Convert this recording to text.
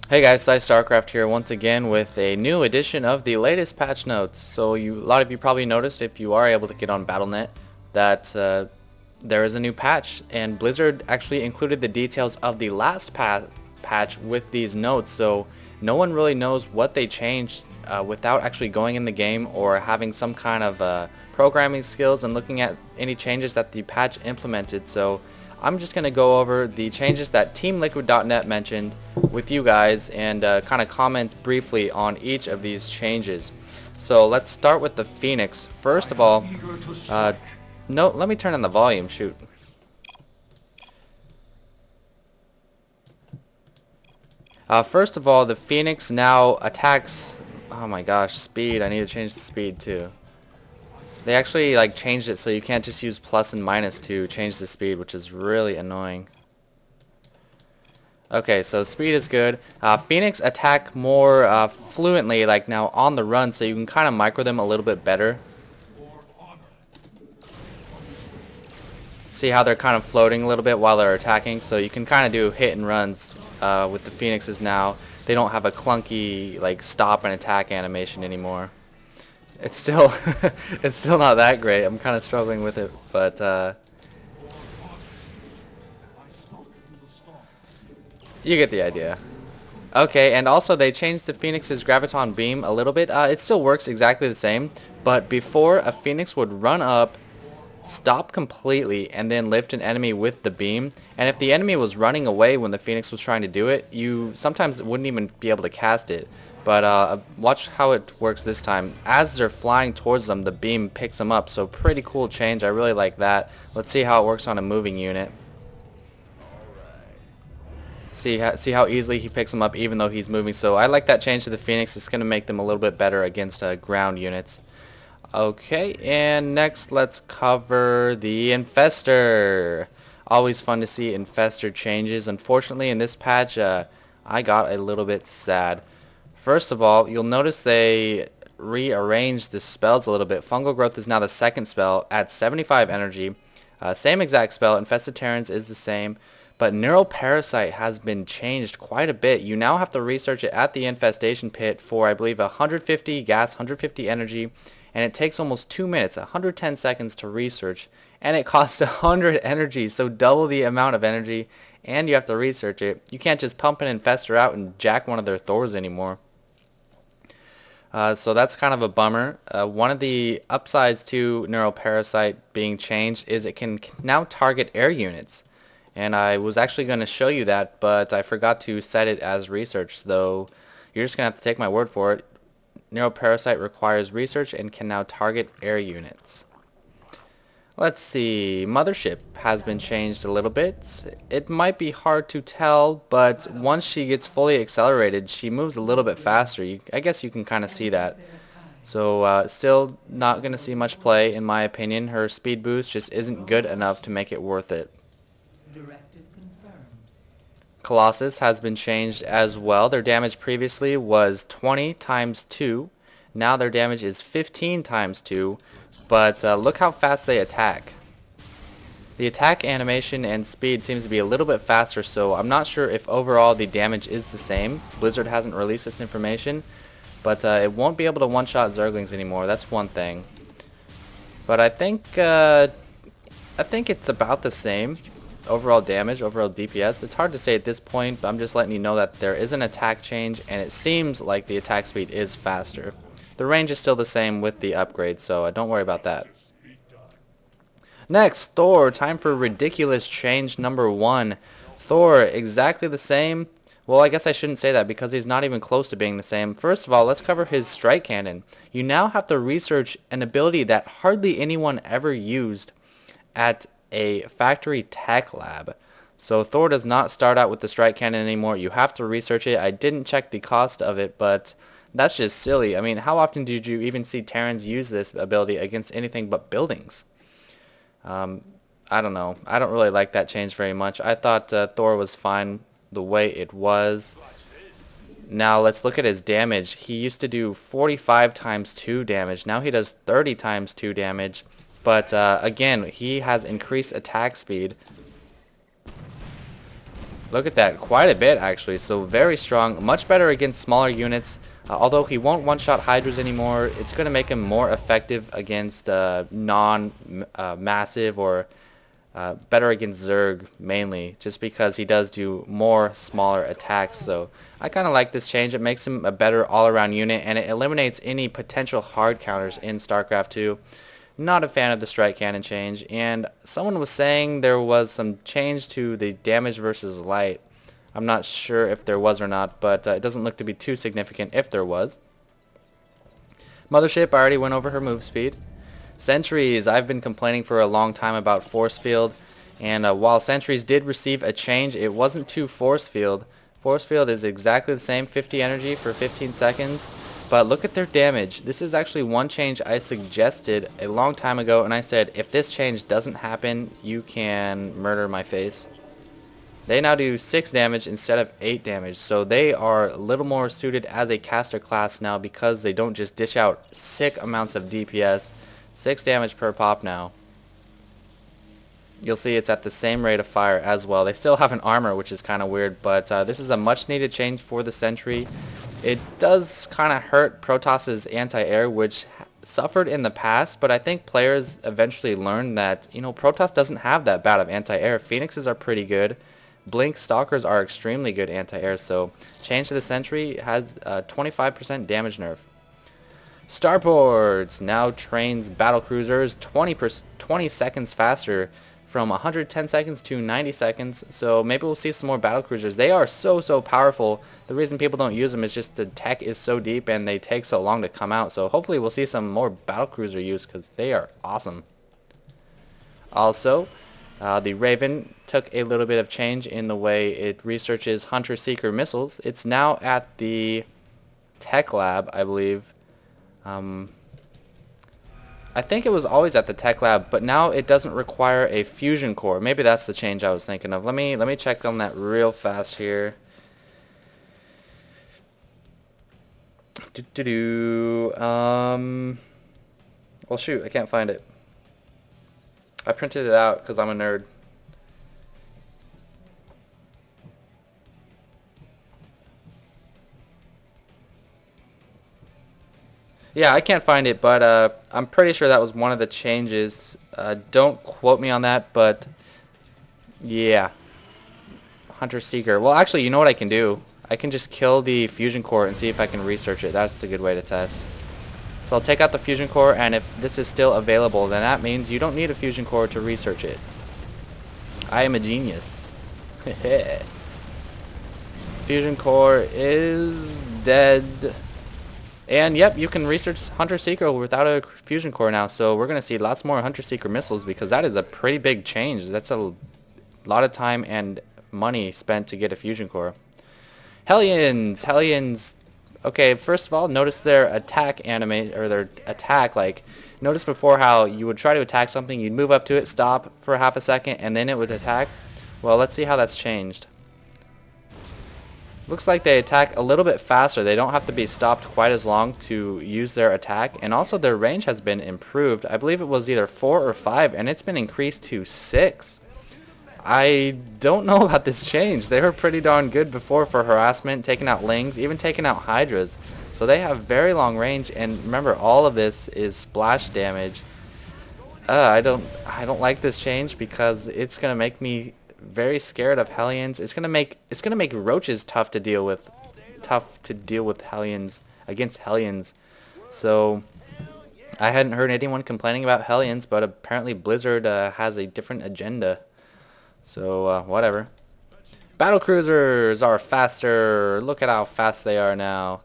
Hey guys, PsyStarcraft here once again with a new edition of the latest patch notes. So a lot of you probably noticed, if you are able to get on Battle.net, that there is a new patch, and Blizzard actually included the details of the last patch with these notes, so no one really knows what they changed without actually going in the game or having some kind of programming skills and looking at any changes that the patch implemented. So I'm just going to go over the changes that TeamLiquid.net mentioned with you guys and kind of comment briefly on each of these changes. So let's start with the Phoenix. First of all, no, let me turn on the volume, shoot. First of all, the Phoenix now attacks, oh my gosh, speed. I need to change the speed too. They actually changed it so you can't just use plus and minus to change the speed, which is really annoying. Okay, so speed is good. Phoenix attack more fluently, like now on the run, so you can kind of micro them a little bit better. See how they're kind of floating a little bit while they're attacking, so you can kind of do hit and runs with the Phoenixes now. They don't have a clunky stop and attack animation anymore. It's still it's still not that great. I'm kind of struggling with it, but you get the idea. Okay, and also they changed the Phoenix's Graviton Beam a little bit. It still works exactly the same, but before a Phoenix would run up, stop completely, and then lift an enemy with the beam, and if the enemy was running away when the Phoenix was trying to do it, you sometimes wouldn't even be able to cast it. But watch how it works this time. As they're flying towards them, the beam picks them up, so pretty cool change. I really like that. Let's see how it works on a moving unit. See how easily he picks them up even though he's moving. So I like that change to the Phoenix. It's going to make them a little bit better against ground units. Okay, and next let's cover the Infestor. Always fun to see Infestor changes. Unfortunately, in this patch, I got a little bit sad. First of all, you'll notice they rearranged the spells a little bit. Fungal Growth is now the second spell at 75 energy. Same exact spell. Infested Terrans is the same. But Neural Parasite has been changed quite a bit. You now have to research it at the Infestation Pit for, I believe, 150 gas, 150 energy. And it takes almost 2 minutes, 110 seconds to research. And it costs 100 energy, so double the amount of energy. And you have to research it. You can't just pump an Infestor out and jack one of their Thors anymore. So that's kind of a bummer. One of the upsides to Neural Parasite being changed is it can now target air units. And I was actually going to show you that, but I forgot to set it as research, though you're just going to have to take my word for it. Neural Parasite requires research and can now target air units. Let's see, Mothership has been changed a little bit. It might be hard to tell, but once she gets fully accelerated, she moves a little bit faster. I guess you can kind of see that. So still not going to see much play, in my opinion. Her speed boost just isn't good enough to make it worth it. Colossus has been changed as well. Their damage previously was 20 times 2. Now their damage is 15 times 2. But look how fast they attack. The attack animation and speed seems to be a little bit faster, so I'm not sure if overall the damage is the same. Blizzard hasn't released this information, but it won't be able to one-shot Zerglings anymore. That's one thing. But I think it's about the same. Overall damage, overall DPS. It's hard to say at this point, but I'm just letting you know that there is an attack change, and it seems like the attack speed is faster. The range is still the same with the upgrade, so don't worry about that. Next, Thor. Time for ridiculous change number 1. Thor, exactly the same. Well, I guess I shouldn't say that because he's not even close to being the same. First of all, let's cover his strike cannon. You now have to research an ability that hardly anyone ever used at a factory tech lab. So Thor does not start out with the strike cannon anymore. You have to research it. I didn't check the cost of it, but that's just silly. I mean, how often did you even see Terrans use this ability against anything but buildings? I don't know. I don't really like that change very much. I thought Thor was fine the way it was. Now let's look at his damage. He used to do 45 times 2 damage. Now he does 30 times 2 damage. But again, he has increased attack speed. Look at that, quite a bit actually, so very strong, much better against smaller units. Although he won't one-shot Hydras anymore, it's going to make him more effective against non-massive or better against Zerg mainly, just because he does do more smaller attacks. So I kind of like this change. It makes him a better all-around unit, and it eliminates any potential hard counters in StarCraft 2. Not a fan of the strike cannon change, and someone was saying there was some change to the damage versus light. I'm not sure if there was or not, but it doesn't look to be too significant if there was. Mothership, I already went over her move speed. Sentries, I've been complaining for a long time about force field, and while Sentries did receive a change, it wasn't too force field. Force field is exactly the same, 50 energy for 15 seconds. But look at their damage. This is actually one change I suggested a long time ago, and I said, if this change doesn't happen, you can murder my face. They now do 6 damage instead of 8 damage, so they are a little more suited as a caster class now because they don't just dish out sick amounts of DPS. 6 damage per pop now. You'll see it's at the same rate of fire as well. They still have an armor, which is kind of weird, but this is a much needed change for the Sentry. It does kind of hurt Protoss's anti-air, which suffered in the past, but I think players eventually learned that, you know, Protoss doesn't have that bad of anti-air. Phoenixes are pretty good. Blink Stalkers are extremely good anti-air, so change to the Sentry has 25% damage nerf. Starboards now trains Battlecruisers 20 seconds faster, from 110 seconds to 90 seconds, so maybe we'll see some more Battlecruisers. They are so powerful. The reason people don't use them is just the tech is so deep and they take so long to come out, so hopefully we'll see some more Battlecruiser use because they are awesome. Also, the Raven took a little bit of change in the way it researches Hunter-Seeker missiles. It's now at the Tech Lab, I believe. I think it was always at the Tech Lab, but now it doesn't require a fusion core. Maybe that's the change I was thinking of. Let me check on that real fast here. Well, shoot, I can't find it. I printed it out because I'm a nerd. Yeah, I can't find it, but I'm pretty sure that was one of the changes. Don't quote me on that, but yeah. Hunter Seeker. Well, actually, you know what I can do? I can just kill the fusion core and see if I can research it. That's a good way to test. So I'll take out the fusion core, and if this is still available, then that means you don't need a fusion core to research it. I am a genius. Fusion core is dead. And yep, you can research Hunter Seeker without a fusion core now, so we're going to see lots more Hunter Seeker missiles because that is a pretty big change. That's a lot of time and money spent to get a fusion core. Hellions. Okay, first of all, notice their attack animate, or their attack, like, notice before how you would try to attack something, you'd move up to it, stop for half a second, and then it would attack. Well, let's see how that's changed. Looks like they attack a little bit faster. They don't have to be stopped quite as long to use their attack, and also their range has been improved. I believe it was either 4 or 5, and it's been increased to 6. I don't know about this change. They were pretty darn good before for harassment, taking out Lings, even taking out Hydras. So they have very long range, and remember, all of this is splash damage. I don't like this change because it's gonna make me very scared of Hellions. It's gonna make roaches tough to deal with Hellions, against Hellions. So I hadn't heard anyone complaining about Hellions, but apparently Blizzard has a different agenda. So whatever. Battlecruisers are faster. Look at how fast they are now.